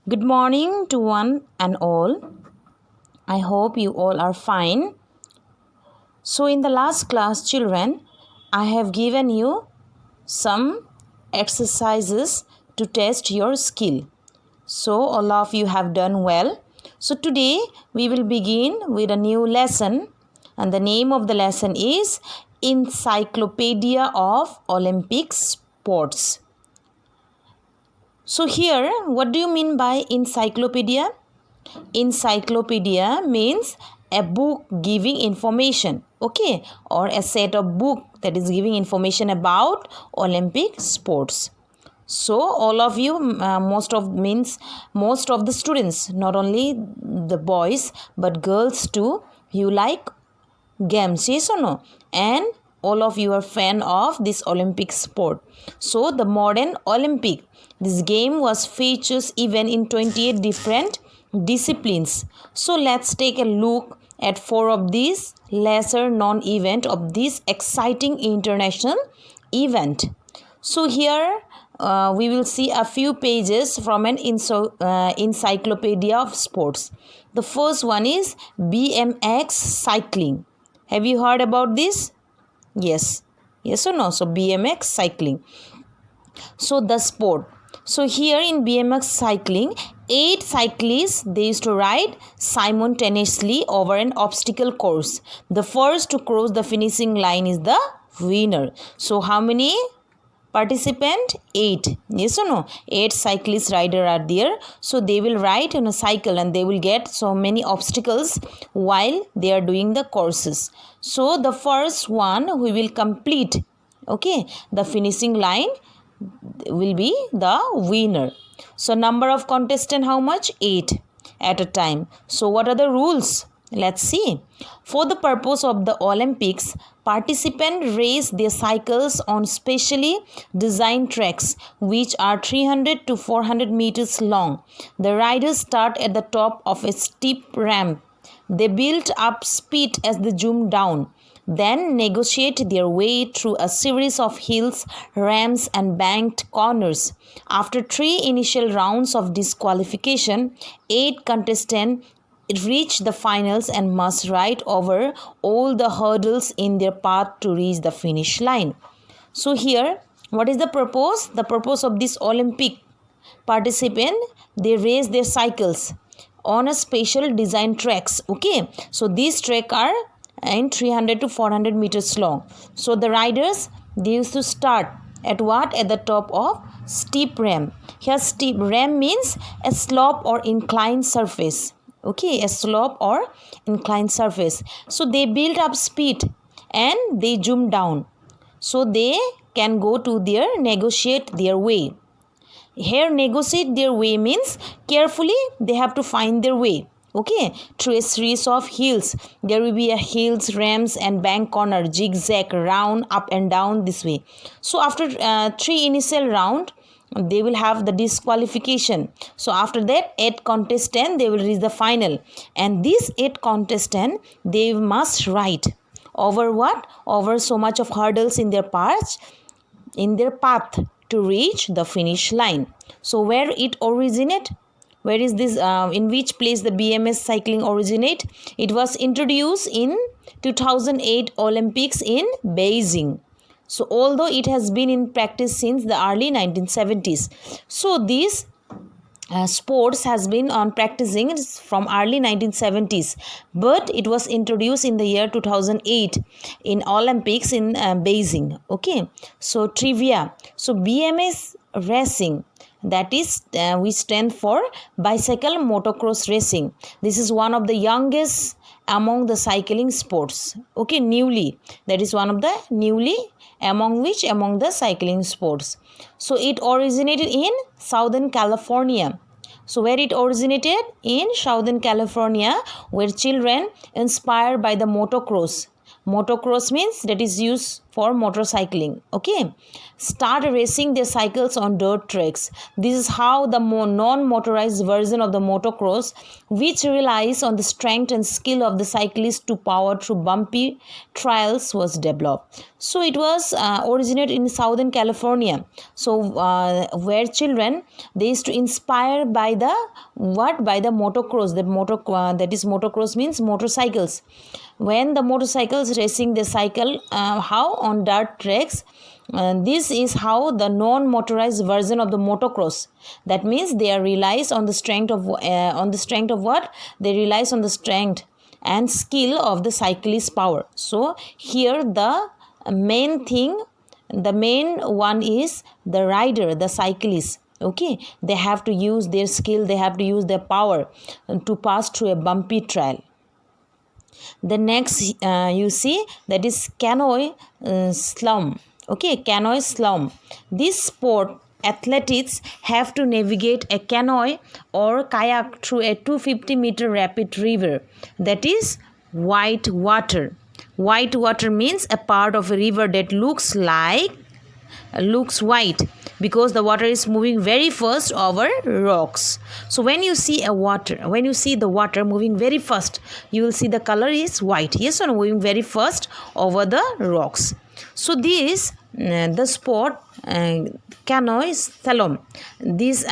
Good morning to one and all. I hope you all are fine. So, in the last class, children, I have given you some exercises to test your skill. So, all of you have done well. So, today we will begin with a new lesson, and the name of the lesson is Encyclopedia of Olympic Sports. So, here, what do you mean by encyclopedia? Encyclopedia means a book giving information, okay, or a set of book that is giving information about Olympic sports. So all of you, most of the students, not only the boys but girls too, you like games, yes or no? And all of you are fan of this Olympic sport. So the modern Olympic, this game was features even in 28 different disciplines. So let's take a look at 4 of these lesser known event of this exciting international event. So here we will see a few pages from an encyclopedia of sports. The first one is BMX cycling. Have you heard about this? Yes. Yes or no? So BMX cycling. So the sport. So here in BMX cycling, 8 cyclists, they used to ride simultaneously over an obstacle course. The first to cross the finishing line is the winner. So how many participant? 8. Yes or no? 8 cyclist rider are there. So they will ride on a cycle and they will get so many obstacles while they are doing the courses. So the first one who will complete, okay, the finishing line will be the winner. So number of contestant, how much? 8 at a time. So what are the rules? Let's see. For the purpose of the Olympics, participants race their cycles on specially designed tracks which are 300 to 400 meters long. The riders start at the top of a steep ramp. They build up speed as they zoom down, then negotiate their way through a series of hills, ramps and banked corners. After 3 initial rounds of disqualification, 8 contestants reach the finals and must ride over all the hurdles in their path to reach the finish line. So here, what is the purpose? The purpose of this Olympic participant, they race their cycles on a special design tracks, okay. So these tracks are in 300 to 400 meters long. So the riders, they used to start at what? At the top of steep ramp. Here steep ramp means a slope or inclined surface, okay, a slope or inclined surface. So they build up speed and they zoom down so they can go to their negotiate their way. Here negotiate their way means carefully they have to find their way, okay, through a series of hills. There will be a hills, ramps and bank corner, zigzag, round, up and down this way. So after 3 initial round, they will have the disqualification. So after that 8 contestants, they will reach the final, and these 8 contestants, they must ride over what? Over so much of hurdles in their path to reach the finish line. So where it originate? Where is this? In which place the BMX cycling originate? It was introduced in 2008 Olympics in Beijing. So although it has been in practice since the early 1970s. So this sports has been on practicing from early 1970s, but it was introduced in the year 2008 in Olympics in Beijing, okay. So trivia. So BMX racing, that is we stand for bicycle motocross racing. This is one of the youngest among the cycling sports, okay, newly, that is one of the newly among the cycling sports. So it originated in Southern California. So where it originated? In Southern California, where children inspired by the motocross. Motocross means that is used for motorcycling. Okay, start racing their cycles on dirt tracks. This is how the non-motorized version of the motocross, which relies on the strength and skill of the cyclist to power through bumpy trails, was developed. So it was originated in Southern California. So where children, they used to inspire by the motocross. That is motocross means motorcycles. When the motorcycles racing the cycle, how on dirt tracks. This is how the non-motorized version of the motocross. That means they relies on the strength of what? They relies on the strength and skill of the cyclist power. So here the main one is the rider, the cyclist. Okay, they have to use their skill, they have to use their power to pass through a bumpy trail. The next you see, that is canoe slalom. Okay, canoe slalom. This sport, athletes have to navigate a canoe or kayak through a 250-meter rapid river, that is white water. White water means a part of a river that looks white because the water is moving very fast over rocks. So when you see the water moving very fast, you will see the color is white. Yes, or no? Moving very fast over the rocks. So this the sport canoe slalom. This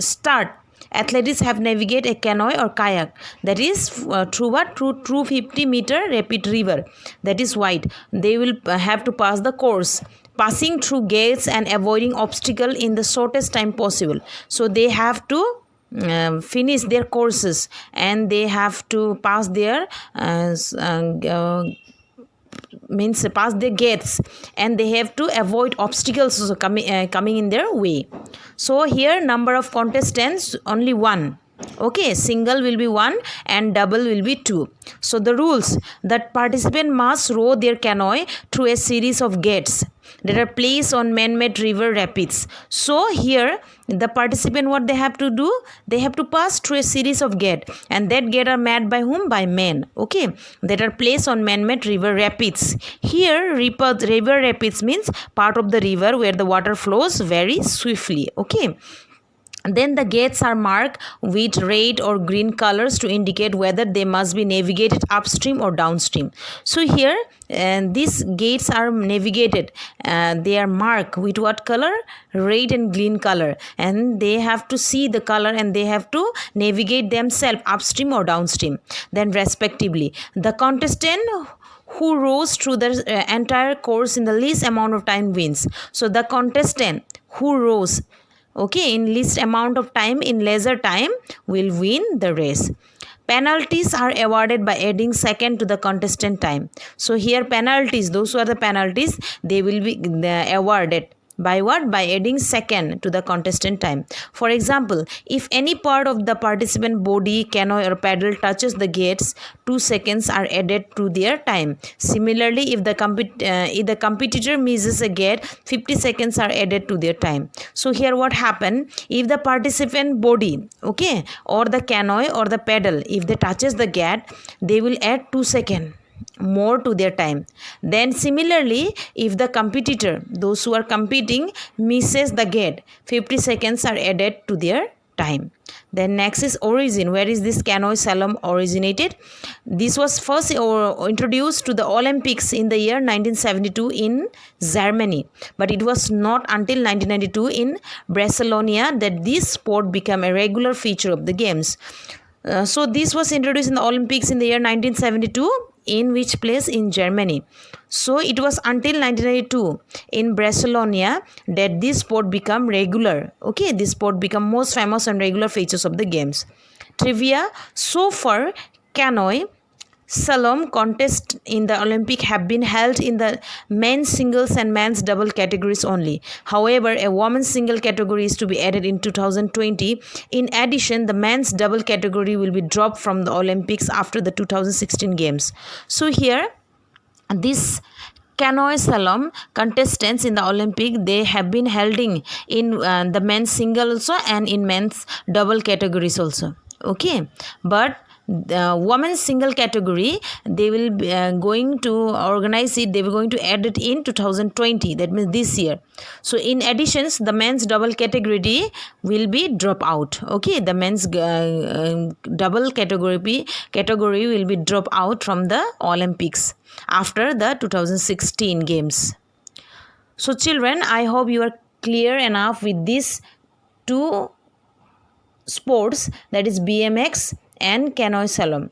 start. Athletes have navigate a canoe or kayak, that is through what? Through 250-meter rapid river, that is wide. They will have to pass the course, passing through gates and avoiding obstacle in the shortest time possible. So they have to finish their courses and they have to pass their pass the gates, and they have to avoid obstacles coming in their way. So here number of contestants only 1. Okay, single will be 1 and double will be 2. So the rules, that participant must row their canoe through a series of gates that are placed on man-made river rapids. So here the participant, what they have to do, they have to pass through a series of gates, and that gate are made by whom? By men. Okay, that are placed on man-made river rapids. Here river rapids means part of the river where the water flows very swiftly. Okay, then the gates are marked with red or green colors to indicate whether they must be navigated upstream or downstream. So here these gates are navigated, they are marked with what color? Red and green color, and they have to see the color and they have to navigate themselves upstream or downstream, then respectively. The contestant who rows through the entire course in the least amount of time wins. So the contestant who rows in least amount of time, in lesser time, will win the race. Penalties are awarded by adding second to the contestant time. So here penalties, those who are the penalties, they will be awarded by what? By adding second to the contestant time. For example, if any part of the participant body, canoe or paddle touches the gates, 2 seconds are added to their time. Similarly, if the competitor misses a gate, 50 seconds are added to their time. So here what happened? If the participant body, or the canoe or the paddle, if they touches the gate, they will add 2 seconds more to their time. Then similarly, if the competitor, those who are competing, misses the gate, 50 seconds are added to their time. Then next is origin. Where is this canoe slalom originated? This was first introduced to the Olympics in the year 1972 in Germany, but it was not until 1992 in Barcelona that this sport became a regular feature of the games. So this was introduced in the Olympics in the year 1972, in which place? In Germany. So it was until 1992 in Barcelona that this sport became regular. This sport became most famous and regular features of the games. Trivia. So far, canoe slalom contests in the Olympic have been held in the men's singles and men's double categories only. However, a women's single category is to be added in 2020. In addition, the men's double category will be dropped from the Olympics after the 2016 games. So here, this canoe slalom contestants in the Olympic, they have been held in the men's single also and in men's double categories also. But the women's single category, they will be going to organize it, they were going to add it in 2020, that means this year. So in addition, the men's double category will be drop out. Okay, the men's double category will be drop out from the Olympics after the 2016 games. So children, I hope you are clear enough with these two sports, that is BMX and canoe slalom.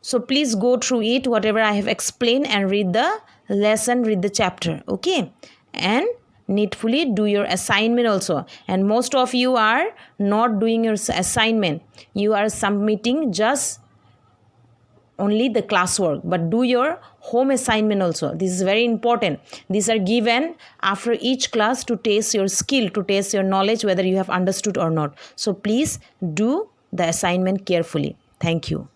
So please go through it, whatever I have explained, and read the lesson, read the chapter. Okay, and needfully do your assignment also. And most of you are not doing your assignment, you are submitting just only the classwork, but do your home assignment also. This is very important. These are given after each class to test your skill, to test your knowledge, whether you have understood or not. So please do the assignment carefully. Thank you.